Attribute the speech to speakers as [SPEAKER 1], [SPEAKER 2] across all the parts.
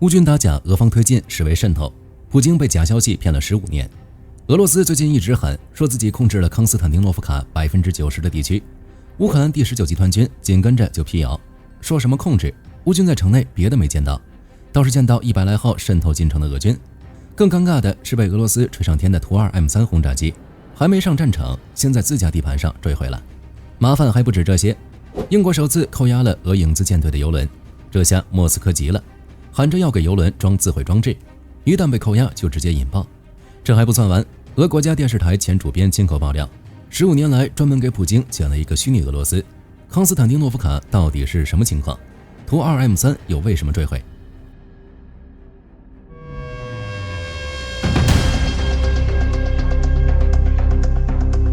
[SPEAKER 1] 乌军打假，俄方推进视为渗透，普京被假消息骗了15年。俄罗斯最近一直喊说自己控制了康斯坦丁诺夫卡90%的地区，乌克兰第19集团军紧跟着就辟谣，说什么控制，乌军在城内别的没见到，倒是见到100来号渗透进城的俄军。更尴尬的是被俄罗斯吹上天的图2 M3轰炸机，还没上战场，先在自家地盘上坠毁了。麻烦还不止这些，英国首次扣押了俄影子舰队的油轮，这下莫斯科急了，喊着要给油轮装自毁装置，一旦被扣押就直接引爆。这还不算完，俄国家电视台前主编亲口爆料，15年来专门给普京建了一个虚拟俄罗斯，康斯坦丁诺夫卡到底是什么情况？图2 M3又为什么坠毁？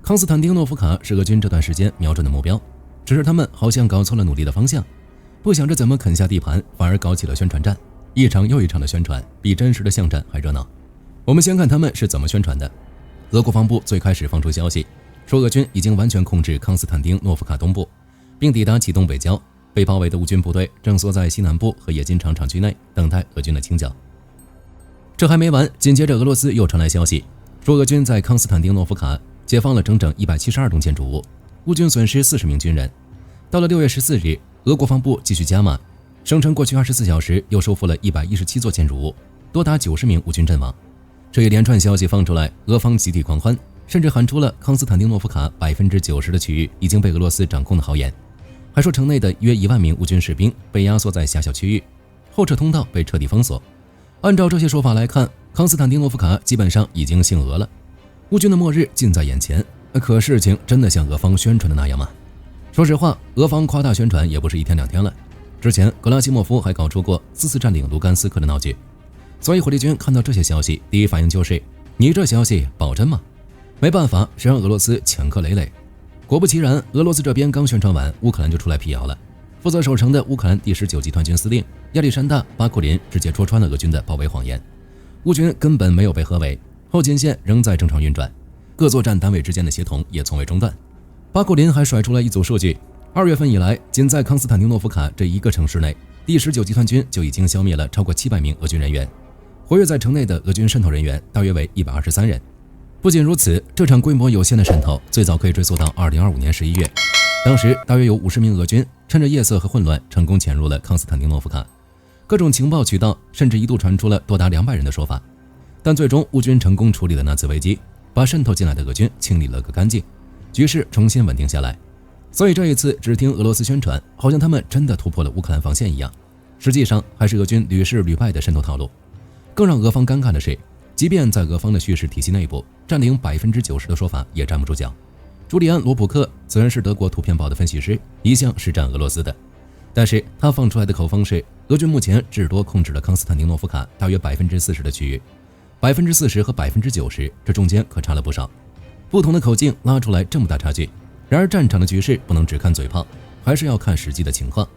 [SPEAKER 1] 康斯坦丁诺夫卡是俄军这段时间瞄准的目标，只是他们好像搞错了努力的方向，不想着怎么啃下地盘，反而搞起了宣传战，一场又一场的宣传，比真实的巷战还热闹。我们先看他们是怎么宣传的。俄国防部最开始放出消息，说俄军已经完全控制康斯坦丁诺夫卡东部，并抵达其东北郊，被包围的乌军部队正缩在西南部和冶金厂厂区内，等待俄军的清剿。这还没完，紧接着俄罗斯又传来消息，说俄军在康斯坦丁诺夫卡解放了整整172栋建筑物，乌军损失40名军人。到了6月14日，俄国防部继续加码，声称过去24小时又收复了117座建筑物，多达90名乌军阵亡。这一连串消息放出来，俄方集体狂欢，甚至喊出了康斯坦丁诺夫卡90%的区域已经被俄罗斯掌控的豪言，还说城内的约1万名乌军士兵被压缩在狭小区域，后撤通道被彻底封锁。按照这些说法来看，康斯坦丁诺夫卡基本上已经姓俄了，乌军的末日近在眼前。可事情真的像俄方宣传的那样吗？说实话，俄方夸大宣传也不是一天两天了，之前格拉西莫夫还搞出过4次占领卢甘斯克的闹剧。所以火力军看到这些消息，第一反应就是你这消息保真吗？没办法，谁让俄罗斯前科累累。果不其然，俄罗斯这边刚宣传完，乌克兰就出来辟谣了。负责守城的乌克兰第19集团军司令亚历山大·巴库林直接戳穿了俄军的包围谎言，乌军根本没有被合围，后勤线仍在正常运转，各作战单位之间的协同也从未中断。巴库林还甩出了一组数据，2月份以来，仅在康斯坦丁诺夫卡这一个城市内，第19集团军就已经消灭了超过700名俄军人员，活跃在城内的俄军渗透人员大约为123人。不仅如此，这场规模有限的渗透最早可以追溯到2025年11月，当时大约有50名俄军趁着夜色和混乱成功潜入了康斯坦丁诺夫卡，各种情报渠道甚至一度传出了多达200人的说法，但最终乌军成功处理了那次危机，把渗透进来的俄军清理了个干净，局势重新稳定下来。所以这一次只听俄罗斯宣传，好像他们真的突破了乌克兰防线一样，实际上还是俄军屡试屡败的渗透套路。更让俄方尴尬的是，即便在俄方的叙事体系内部，占领90%的说法也站不住脚。朱利安·罗普克虽然是德国图片报的分析师，一向是站俄罗斯的，但是他放出来的口风是俄军目前至多控制了康斯坦丁诺夫卡大约40%的区域，40%和90%这中间可差了不少。不同的口径拉出来这么大差距，然而战场的局势不能只看嘴炮，还是要看实际的情况。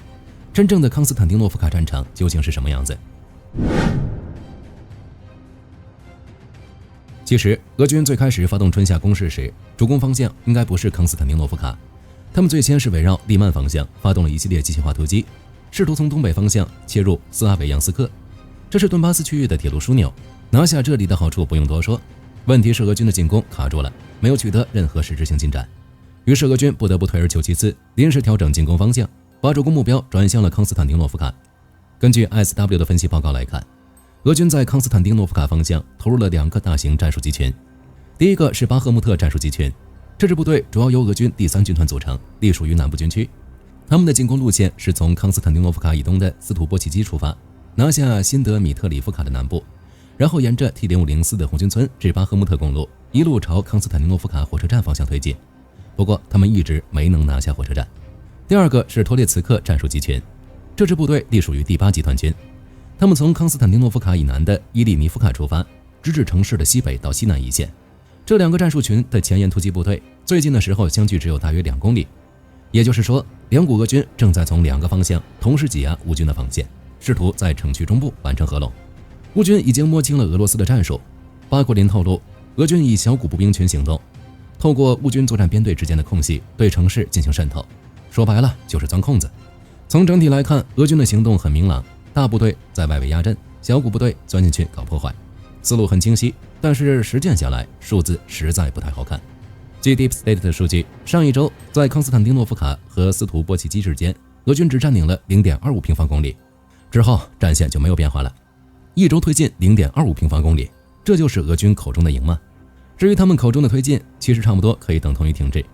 [SPEAKER 1] 真正的康斯坦丁诺夫卡战场究竟是什么样子？其实俄军最开始发动春夏攻势时，主攻方向应该不是康斯坦丁诺夫卡，他们最先是围绕利曼方向发动了一系列机械化突击，试图从东北方向切入斯拉维扬斯克，这是顿巴斯区域的铁路枢纽，拿下这里的好处不用多说，问题是俄军的进攻卡住了，没有取得任何实质性进展，于是俄军不得不退而求其次，临时调整进攻方向，把主攻目标转向了康斯坦丁诺夫卡。根据 ISW 的分析报告来看，俄军在康斯坦丁诺夫卡方向投入了2个大型战术集群，第一个是巴赫穆特战术集群，这支部队主要由俄军第3军团组成，隶属于南部军区。他们的进攻路线是从康斯坦丁诺夫卡以东的斯图波契基出发，拿下辛德米特里夫卡的南部，然后沿着 T0504 的红军村至巴赫穆特公路，一路朝康斯坦丁诺夫卡火车站方向推进。不过他们一直没能拿下火车站。第二个是托列茨克战术集群，这支部队隶属于第8集团军，他们从康斯坦丁诺夫卡以南的伊利尼夫卡出发，直至城市的西北到西南一线。这2个战术群的前沿突击部队最近的时候相距只有大约2公里，也就是说2股俄军正在从2个方向同时挤压乌军的防线，试图在城区中部完成合拢。乌军已经摸清了俄罗斯的战术，巴库林透露，俄军以小股步兵群行动，透过乌军作战编队之间的空隙对城市进行渗透，说白了就是钻空子。从整体来看，俄军的行动很明朗，大部队在外围压阵，小股部队钻进去搞破坏，思路很清晰，但是实践下来数字实在不太好看。据 Deep State 的数据，上一周在康斯坦丁诺夫卡和斯图波奇基之间，俄军只占领了 0.25 平方公里，之后战线就没有变化了。一周推进 0.25 平方公里，这就是俄军口中的赢吗？至于他们口中的推进，其实差不多可以等同于停滞。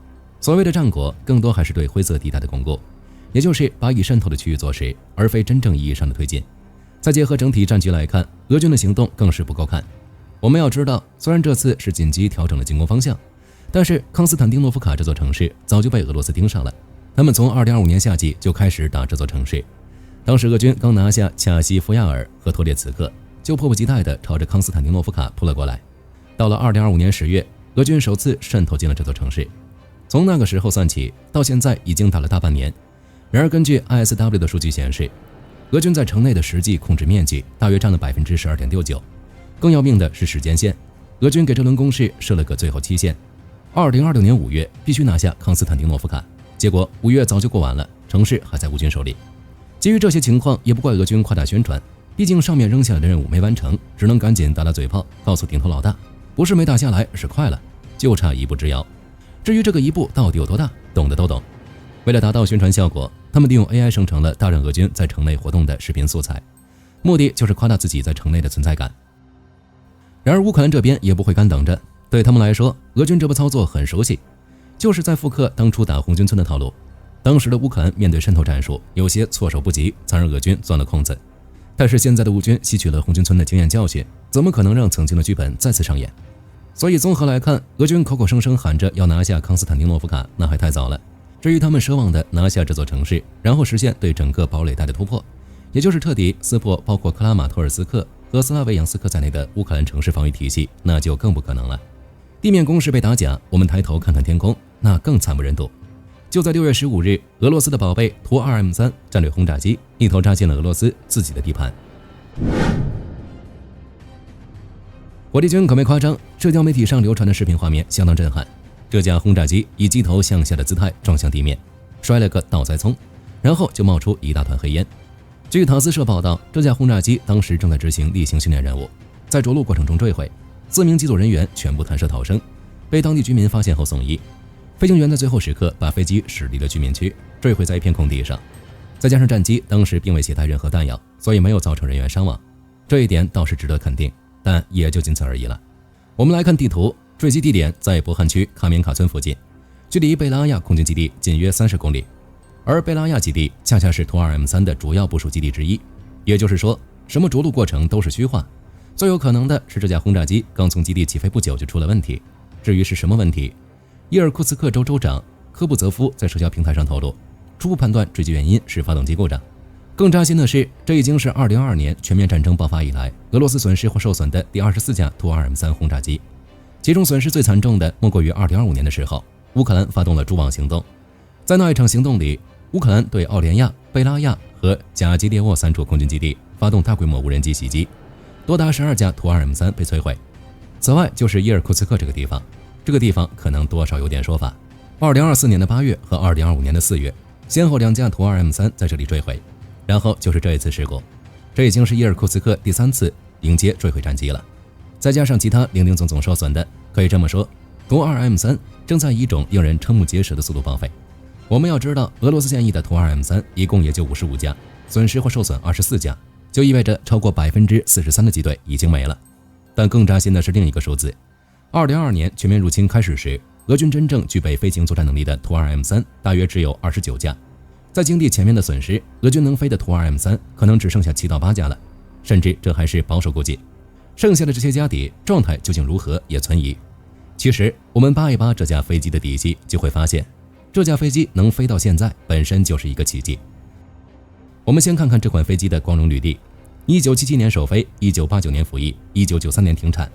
[SPEAKER 1] 所谓的战果，更多还是对灰色地带的巩固，也就是把已渗透的区域做实，而非真正意义上的推进。再结合整体战局来看，俄军的行动更是不够看。我们要知道，虽然这次是紧急调整了进攻方向，但是康斯坦丁诺夫卡这座城市早就被俄罗斯盯上了。他们从2025年夏季就开始打这座城市，当时俄军刚拿下恰西夫亚尔和托列茨克，就迫不及待地朝着康斯坦丁诺夫卡扑了过来。到了2025年10月，俄军首次渗透进了这座城市。从那个时候算起，到现在已经打了大半年。然而，根据 ISW 的数据显示，俄军在城内的实际控制面积大约占了 12.69%。更要命的是时间线，俄军给这轮攻势设了个最后期限，2026年5月必须拿下康斯坦丁诺夫卡。结果5月早就过完了，城市还在乌军手里。基于这些情况，也不怪俄军夸大宣传，毕竟上面扔下来的任务没完成，只能赶紧打打嘴炮，告诉顶头老大，不是没打下来，是快了，就差一步之遥。至于这个一步到底有多大，懂的都懂。为了达到宣传效果，他们利用 AI 生成了大量俄军在城内活动的视频素材，目的就是夸大自己在城内的存在感。然而乌克兰这边也不会干等着，对他们来说，俄军这波操作很熟悉，就是在复刻当初打红军村的套路。当时的乌克兰面对渗透战术有些措手不及，才让俄军钻了空子。但是现在的乌军吸取了红军村的经验教训，怎么可能让曾经的剧本再次上演？所以综合来看，俄军口口声声喊着要拿下康斯坦丁诺夫卡，那还太早了。至于他们奢望的拿下这座城市，然后实现对整个堡垒带的突破，也就是彻底撕破包括克拉马托尔斯克和斯拉维扬斯克在内的乌克兰城市防御体系，那就更不可能了。地面攻势被打假，我们抬头看看天空，那更惨不忍睹。就在6月15日，俄罗斯的宝贝图 2M3 战略轰炸机一头扎进了俄罗斯自己的地盘。火力军可没夸张，社交媒体上流传的视频画面相当震撼。这架轰炸机以机头向下的姿态撞向地面，摔了个倒栽葱，然后就冒出一大团黑烟。据塔斯社报道，这架轰炸机当时正在执行例行训练任务，在着陆过程中坠毁，4名机组人员全部弹射逃生，被当地居民发现后送医。飞行员在最后时刻把飞机驶离了居民区，坠毁在一片空地上。再加上战机当时并未携带任何弹药，所以没有造成人员伤亡，这一点倒是值得肯定，但也就仅此而已了。我们来看地图，坠机地点在博汉区卡缅卡村附近，距离贝拉亚空军基地仅约30公里，而贝拉亚基地恰恰是图 2M3 的主要部署基地之一。也就是说，什么着陆过程都是虚化，最有可能的是这架轰炸机刚从基地起飞不久就出了问题。至于是什么问题，伊尔库茨克州州长科布泽夫在社交平台上透露，初步判断坠机原因是发动机故障。更扎心的是，这已经是2022年全面战争爆发以来俄罗斯损失或受损的第24架图 2M3 轰炸机，其中损失最惨重的莫过于2025年的时候，乌克兰发动了蛛网行动。在那一场行动里，乌克兰对奥连亚、贝拉亚和贾基列沃3处空军基地发动大规模无人机袭击，多达12架图 2M3 被摧毁。此外就是伊尔库茨克这个地方，这个地方可能多少有点说法。2024年的8月和2025年的4月，先后2架图 2M3 在这里坠毁，然后就是这一次事故。这已经是伊尔库茨克第3次迎接坠毁战机了，再加上其他零零总总受损的，可以这么说，图 2M3 正在以一种令人瞠目结舌的速度报废。我们要知道，俄罗斯现役的图 2M3 一共也就55架，损失或受损24架，就意味着超过 43% 的机队已经没了。但更扎心的是另一个数字，2022年全面入侵开始时，俄军真正具备飞行作战能力的图 2M3 大约只有29架。在经历前面的损失，俄军能飞的图 2M3 可能只剩下7到8架了，甚至这还是保守估计。剩下的这些家底状态究竟如何也存疑。其实我们扒一扒这架飞机的底细，就会发现这架飞机能飞到现在本身就是一个奇迹。我们先看看这款飞机的光荣履历：1977年首飞，1989年服役，1993年停产。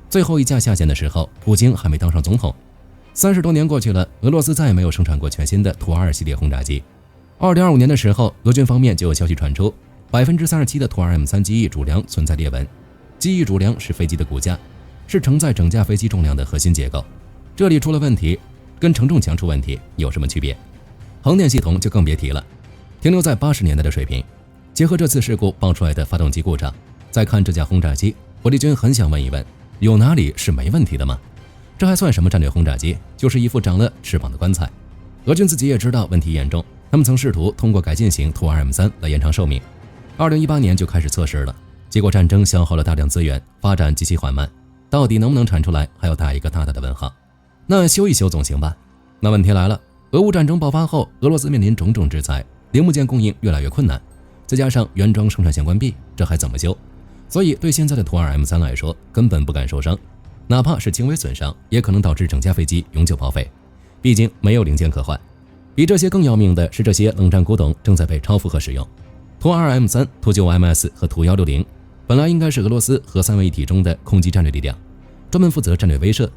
[SPEAKER 1] 最后一架下线的时候，普京还没当上总统。30多年过去了，俄罗斯再也没有生产过全新的图2系列轰炸机。2025年的时候，俄军方面就有消息传出，37%的图 2M3 机翼主梁存在裂纹。机翼主梁是飞机的骨架，是承载整架飞机重量的核心结构。这里出了问题，跟承重墙出问题有什么区别？横电系统就更别提了，停留在80年代的水平。结合这次事故爆出来的发动机故障，再看这架轰炸机，火力军很想问一问，有哪里是没问题的吗？这还算什么战略轰炸机，就是一副长了翅膀的棺材。俄军自己也知道问题严重，他们曾试图通过改进型图 2M3 来延长寿命，2018年就开始测试了，结果战争消耗了大量资源，发展极其缓慢，到底能不能产出来，还要打一个大大的问号。那修一修总行吧？那问题来了，俄乌战争爆发后，俄罗斯面临种种制裁，零部件供应越来越困难，再加上原装生产线关闭，这还怎么修？所以对现在的图 2M3 来说，根本不敢受伤，哪怕是轻微损伤，也可能导致整架飞机永久报废，毕竟没有零件可换。比这些更要命的是，这些冷战古董正在被超负荷使用。图 2M3、图 9MS 和图160本来应该是俄罗斯核三位一体中的空击战略力量，专门负责战略威慑，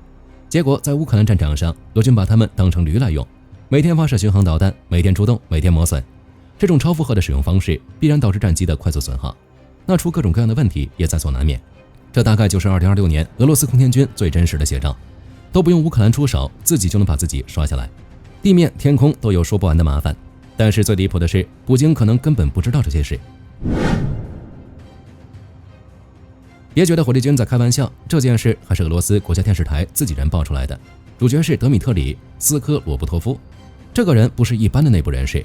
[SPEAKER 1] 结果在乌克兰战场上，俄军把他们当成驴来用，每天发射巡航导弹，每天出动，每天磨损。这种超负荷的使用方式必然导致战机的快速损耗，那出各种各样的问题也在所难免。这大概就是2026年俄罗斯空天军最真实的写照，都不用乌克兰出手，自己就能把自己刷下来，地面天空都有说不完的麻烦。但是最离谱的是，普京可能根本不知道这些事。别觉得火力军在开玩笑，这件事还是俄罗斯国家电视台自己人爆出来的，主角是德米特里·斯科罗布托夫。这个人不是一般的内部人士，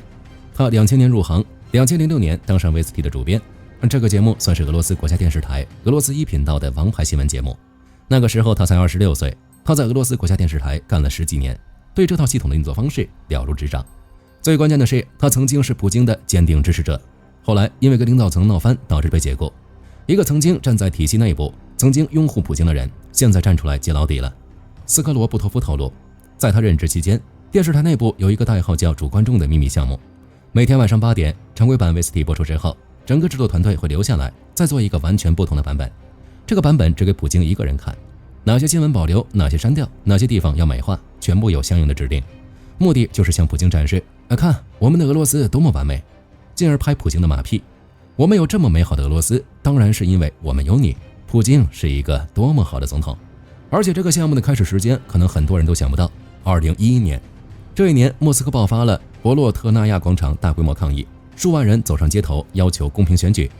[SPEAKER 1] 他2000年入行，2006年当上 VST 的主编。这个节目算是俄罗斯国家电视台俄罗斯1频道的王牌新闻节目。那个时候他才26岁，他在俄罗斯国家电视台干了10几年，对这套系统的运作方式了如指掌。最关键的是，他曾经是普京的坚定支持者，后来因为跟领导层闹翻，导致被解雇。一个曾经站在体系内部，曾经拥护普京的人，现在站出来揭老底了。斯科罗布托夫透露，在他任职期间，电视台内部有一个代号叫主观众的秘密项目，每天晚上8点常规版 VST 播出之后，整个制作团队会留下来，再做一个完全不同的版本。这个版本只给普京一个人看，哪些新闻保留，哪些删掉，哪些地方要美化，全部有相应的指令。目的就是向普京展示，看我们的俄罗斯多么完美，进而拍普京的马屁。我们有这么美好的俄罗斯，当然是因为我们有你，普京是一个多么好的总统。而且这个项目的开始时间，可能很多人都想不到，2011年。这一年，莫斯科爆发了博洛特纳亚广场大规模抗议，数万人走上街头要求公平选举，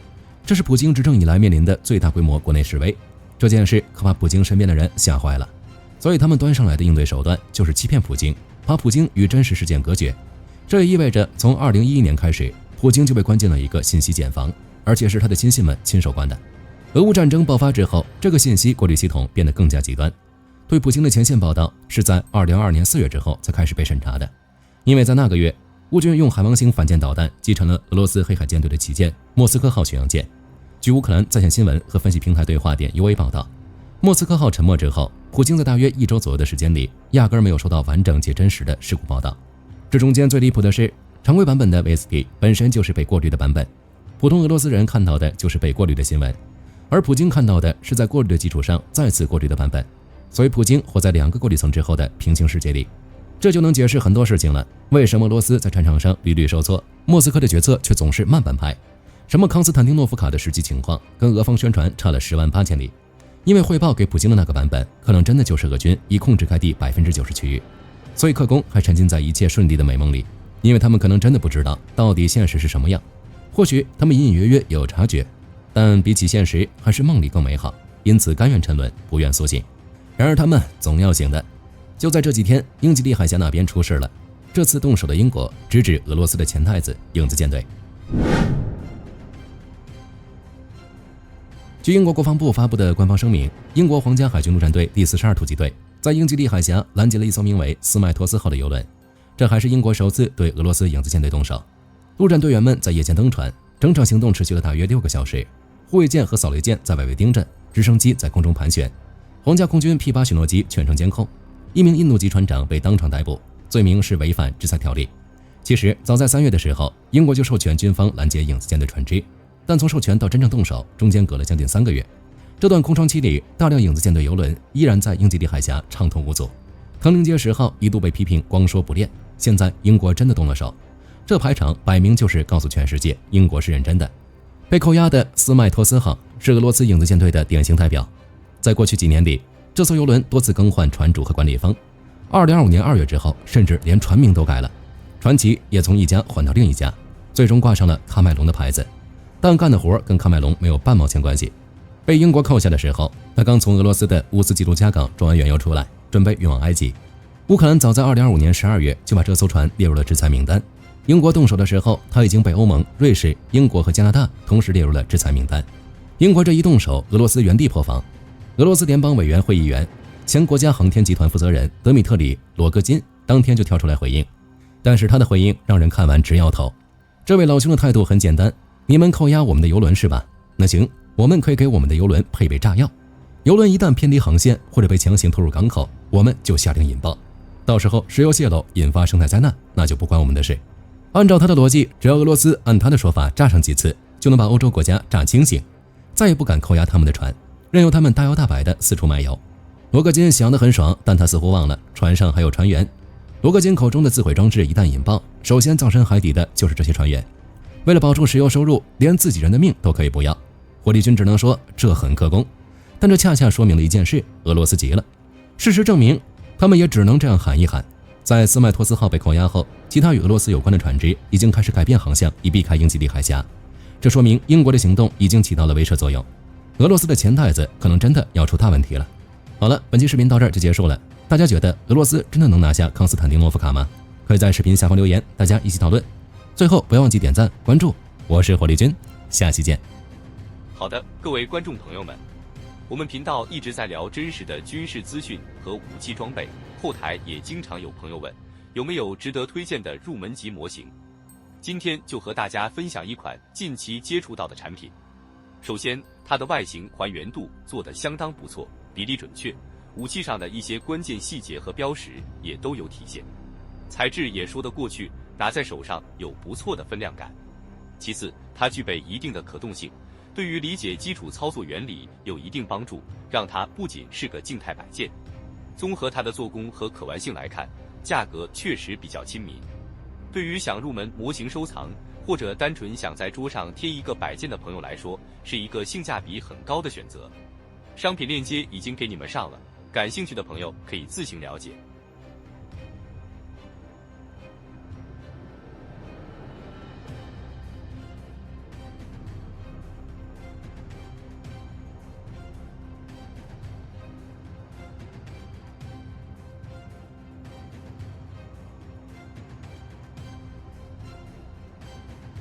[SPEAKER 1] 这是普京执政以来面临的最大规模国内示威。这件事可把普京身边的人吓坏了，所以他们端上来的应对手段就是欺骗普京，把普京与真实事件隔绝。这也意味着从2011年开始，普京就被关进了一个信息茧房，而且是他的亲信们亲手关的。俄乌战争爆发之后，这个信息过滤系统变得更加极端，对普京的前线报道是在2022年4月之后才开始被审查的。因为在那个月，乌军用海王星反舰导弹击沉了俄罗斯黑海舰队的旗舰莫斯科号巡洋舰。据乌克兰在线新闻和分析平台对话点 UA 报道，莫斯科号沉没之后，普京在大约1周左右的时间里，压根儿没有收到完整且真实的事故报道。这中间最离谱的是，常规版本的 VST 本身就是被过滤的版本，普通俄罗斯人看到的就是被过滤的新闻，而普京看到的是在过滤的基础上再次过滤的版本。所以普京活在2个过滤层之后的平行世界里，这就能解释很多事情了。为什么俄罗斯在战场上屡屡受挫，莫斯科的决策却总是慢半拍？什么康斯坦丁诺夫卡的实际情况跟俄方宣传差了10万8千里？因为汇报给普京的那个版本，可能真的就是俄军已控制该地90%区域，所以克宫还沉浸在一切顺利的美梦里，因为他们可能真的不知道到底现实是什么样。或许他们隐隐约约有察觉，但比起现实，还是梦里更美好，因此甘愿沉沦，不愿苏醒。然而他们总要醒的。就在这几天，英吉利海峡那边出事了，这次动手的英国直指俄罗斯的前太子影子舰队。据英国国防部发布的官方声明，英国皇家海军陆战队第42突击队在英吉利海峡拦截了一艘名为斯麦托斯号的油轮，这还是英国首次对俄罗斯影子舰队动手。陆战队员们在夜间登船，整场行动持续了大约6个小时，护卫舰和扫雷舰在外围盯着，直升机在空中盘旋，皇家空军 P8 巡逻机全程监控。一名印度籍船长被当场逮捕，罪名是违反制裁条例。其实早在3月的时候，英国就授权军方拦截影子舰队船只，但从授权到真正动手中间隔了将近3个月。这段空窗期里，大量影子舰队油轮依然在英吉利海峡畅通无阻。唐宁街10号一度被批评光说不练，现在英国真的动了手，这排场摆明就是告诉全世界英国是认真的。被扣押的斯麦托斯号是俄罗斯影子舰队的典型代表，在过去几年里，这艘油轮多次更换船主和管理方，2025年2月之后，甚至连船名都改了，船旗也从一家换到另一家，最终挂上了喀麦隆的牌子，但干的活跟喀麦隆没有半毛钱关系，被英国扣下的时候，他刚从俄罗斯的乌斯基卢加港装完原油出来，准备运往埃及。乌克兰早在2025年12月就把这艘船列入了制裁名单。英国动手的时候，他已经被欧盟、瑞士、英国和加拿大同时列入了制裁名单。英国这一动手，俄罗斯原地破防。俄罗斯联邦委员会议员、前国家航天集团负责人德米特里·罗戈金当天就跳出来回应，但是他的回应让人看完直摇头。这位老兄的态度很简单：你们扣押我们的油轮是吧？那行，我们可以给我们的油轮配备炸药。油轮一旦偏离航线或者被强行拖入港口，我们就下令引爆。到时候石油泄漏引发生态灾难，那就不关我们的事。按照他的逻辑，只要俄罗斯按他的说法炸上几次，就能把欧洲国家炸清醒，再也不敢扣押他们的船，任由他们大摇大摆地四处卖油。罗戈金想得很爽，但他似乎忘了船上还有船员。罗戈金口中的自毁装置一旦引爆，首先葬身海底的就是这些船员。为了保住石油收入，连自己人的命都可以不要。火力军只能说这很克功，但这恰恰说明了一件事：俄罗斯急了。事实证明，他们也只能这样喊一喊。在斯麦托斯号被扣押后，其他与俄罗斯有关的船只已经开始改变航向，以避开英吉利海峡。这说明英国的行动已经起到了威慑作用。俄罗斯的钱袋子可能真的要出大问题了。好了，本期视频到这儿就结束了。大家觉得俄罗斯真的能拿下康斯坦丁诺夫卡吗？可以在视频下方留言，大家一起讨论。最后不要忘记点赞关注，我是火力军，下期见。
[SPEAKER 2] 好的，各位观众朋友们，我们频道一直在聊真实的军事资讯和武器装备，后台也经常有朋友问有没有值得推荐的入门级模型。今天就和大家分享一款近期接触到的产品。首先，它的外形还原度做得相当不错，比例准确，武器上的一些关键细节和标识也都有体现，材质也说得过去，拿在手上有不错的分量感。其次，它具备一定的可动性，对于理解基础操作原理有一定帮助，让它不仅是个静态摆件。综合它的做工和可玩性来看，价格确实比较亲民。对于想入门模型收藏，或者单纯想在桌上贴一个摆件的朋友来说，是一个性价比很高的选择。商品链接已经给你们上了，感兴趣的朋友可以自行了解。